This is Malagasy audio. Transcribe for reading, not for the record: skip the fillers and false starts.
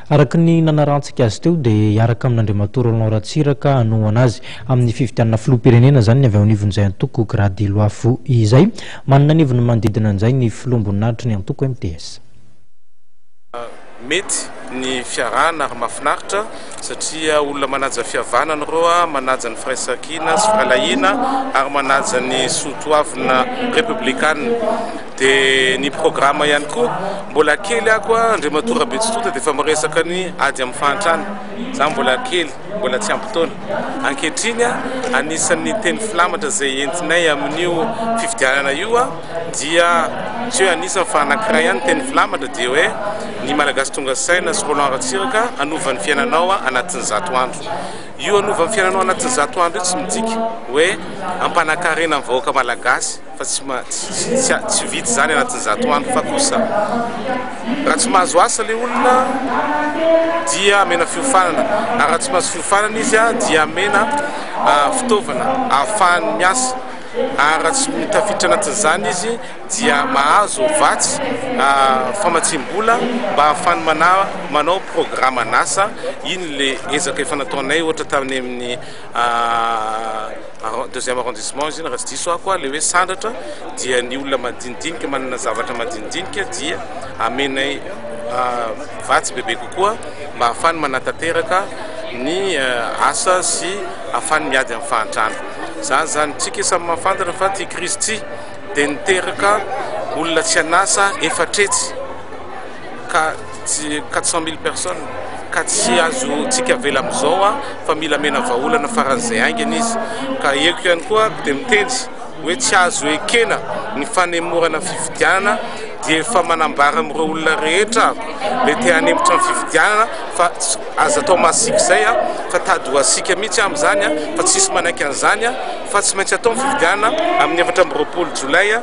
Araka ny nanarantsika azy teo dia araka amin'Andriamantoa Roland Ratsiraka anoana azy amin'ny fifidianana filoham-pirenena zany ny avy ao anivon'izay antoko grady loafo izay manana anivony manodidina an'izay ny filoam-boninahitry ny antoko MTS. Mety ny fiarahana ary mahafinaritra satria olona manaja fihavanana roa, manaja ny firaisan-kina sy firalahiana ary manaja ny soatoavina republikanina. Dia ny programa ihany koa mbola kely ako Andriamantoa Rabetsitota dia efa miresaka ny ady amin'ny fahantrana. Za mbola kely, mbola tsy ampy taona. Ankehitriny anisan'ny teny filamatra izay entinay amin'io fifidianana io dia tsy hoe anisan'ny fa anankiray ihany teny filamatra dia hoe ny Malagasy tonga saina sy Roland Ratsiraka anovan'ny fiainanao anatin'ny 100 andro. Io anovan'ny fiainanao anatin'ny 100 andro tsy midika hoe ampanakarena ny vahoaka Malagasy fa tsy vita zany anatin'ny 100 andro fa kosa raha tsy mahazo asa le olona dia amena fiofanana, ary raha tsy mahazo fiofanana izy dia amena fitaovana ahafahany miasa, ary raha tsy mitafiditra anatin'izany izy dia mahazo vatsy famatsim-bola mba ahafahany manao programa an'asa. Iny le ezaka efa nataonay ohatra tamin'ny amin'ny 2e arrondissement izy raha tsy diso ako le hoe sandratra dia ny olona madinidinika manana zavatra madinidinika dia amenay vatsy bebe kokoa mba ahafahany manatanteraka ny asa sy ahafahany miady amin'ny fahantrana. Zany tsika samy mahafantatra fa ty Kristy dia niteraka olona tsy anasa efatretsy ka 400 000 personnes ka tsy azo tsika avela amin'izao fa mila mena vahaolana faran'izay aingana izy. Ka eko ihany koa dia mitendry hoe tsy azo ekena ny fanemorana fifidianana dia efa manambara amin'ireo olona rehetra le te hanembotra ny fifidianana fa azo atao masika izay fa tady ho asika mihitsy amin'izany fa tsisy manaiky an'izany fa tsy maintsy atao ny fifidianana amin'ny 7 Jolay